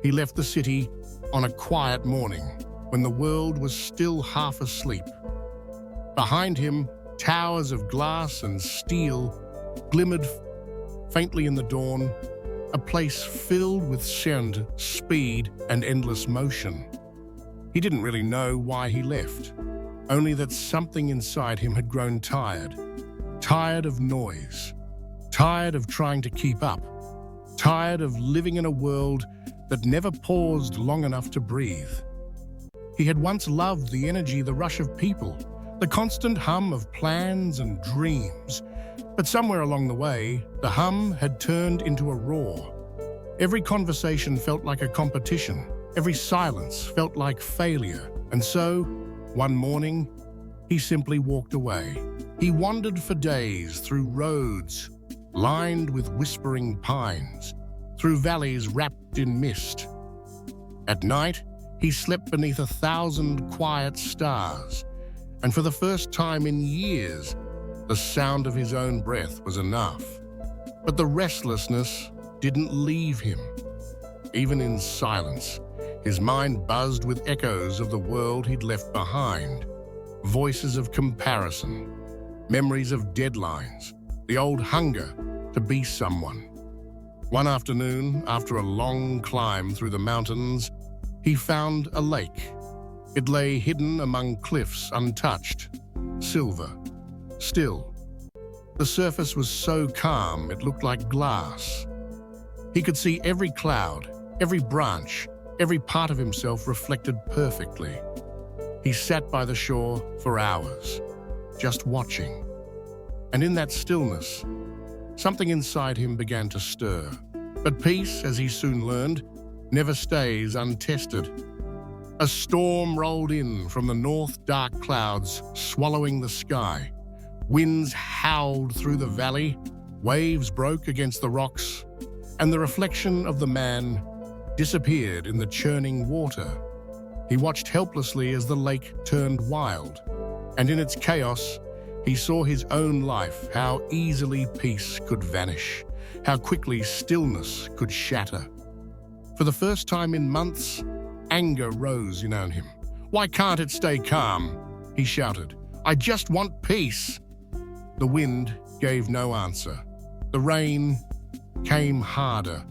He left the city on a quiet morning when the world was still half asleep. Behind him, towers of glass and steel glimmered faintly in the dawn, a place filled with sound, speed, and endless motion. He didn't really know why he left, only that something inside him had grown tired. Tired of noise, tired of trying to keep up, tired of living in a world that never paused long enough to breathe. He had once loved the energy, the rush of people, the constant hum of plans and dreams. But somewhere along the way, the hum had turned into a roar. Every conversation felt like a competition. Every silence felt like failure. And so, one morning, he simply walked away. He wandered for days through roads lined with whispering pines, through valleys wrapped in mist. At night, he slept beneath 1,000 quiet stars, and for the first time in years, the sound of his own breath was enough. But the restlessness didn't leave him. Even in silence, his mind buzzed with echoes of the world he'd left behind, voices of comparison, memories of deadlines, the old hunger to be someone. One afternoon, after a long climb through the mountains, he found a lake. It lay hidden among cliffs, untouched, silver, still. The surface was so calm it looked like glass. He could see every cloud, every branch, every part of himself reflected perfectly. He sat by the shore for hours, just watching. And in that stillness, something inside him began to stir. But peace, as he soon learned, never stays untested. A storm rolled in from the north, dark clouds swallowing the sky. Winds howled through the valley, waves broke against the rocks, and the reflection of the man disappeared in the churning water. He watched helplessly as the lake turned wild, and in its chaos, he saw his own life, how easily peace could vanish, how quickly stillness could shatter. For the first time in months, anger rose in him. "Why can't it stay calm?" he shouted. "I just want peace." The wind gave no answer. The rain came harder,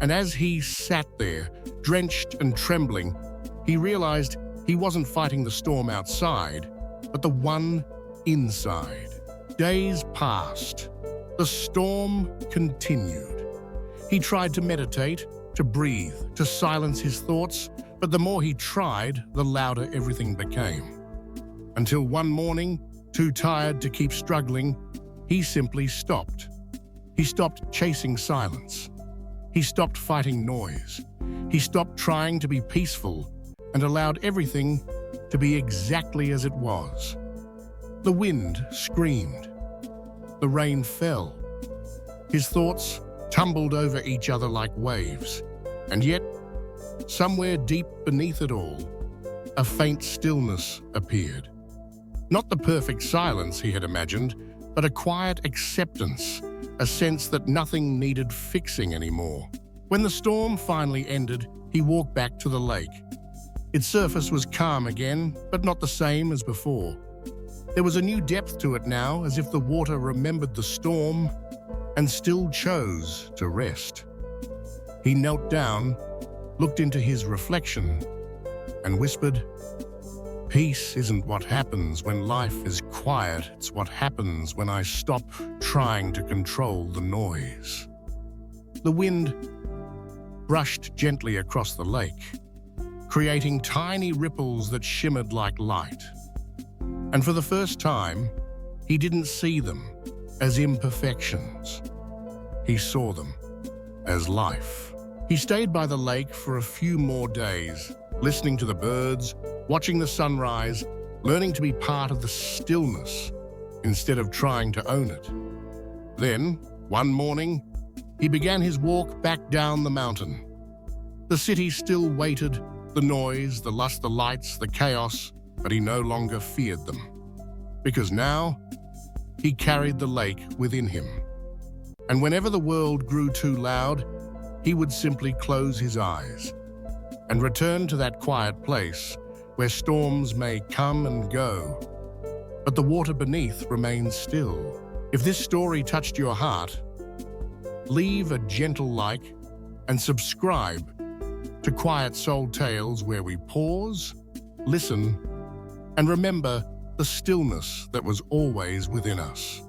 and as he sat there, drenched and trembling, he realized he wasn't fighting the storm outside, but the one inside. Days passed. The storm continued. He tried to meditate, to breathe, to silence his thoughts, but the more he tried, the louder everything became. Until one morning, too tired to keep struggling, he simply stopped. He stopped chasing silence. He stopped fighting noise. He stopped trying to be peaceful and allowed everything to be exactly as it was. The wind screamed. The rain fell. His thoughts tumbled over each other like waves. And yet, somewhere deep beneath it all, a faint stillness appeared. Not the perfect silence he had imagined, but a quiet acceptance, a sense that nothing needed fixing anymore. When the storm finally ended, he walked back to the lake. Its surface was calm again, but not the same as before. There was a new depth to it now, as if the water remembered the storm and still chose to rest. He knelt down, looked into his reflection, and whispered, "Peace isn't what happens when life is quiet, it's what happens when I stop trying to control the noise." The wind brushed gently across the lake, creating tiny ripples that shimmered like light. And for the first time, he didn't see them as imperfections. He saw them as life. He stayed by the lake for a few more days, listening to the birds, watching the sunrise, learning to be part of the stillness instead of trying to own it. Then, one morning, he began his walk back down the mountain. The city still waited, the noise, the lust, the lights, the chaos, but he no longer feared them. Because now, he carried the lake within him. And whenever the world grew too loud, he would simply close his eyes, and return to that quiet place where storms may come and go, but the water beneath remains still. If this story touched your heart, leave a gentle like and subscribe to Quiet Soul Tales, where we pause, listen, and remember the stillness that was always within us.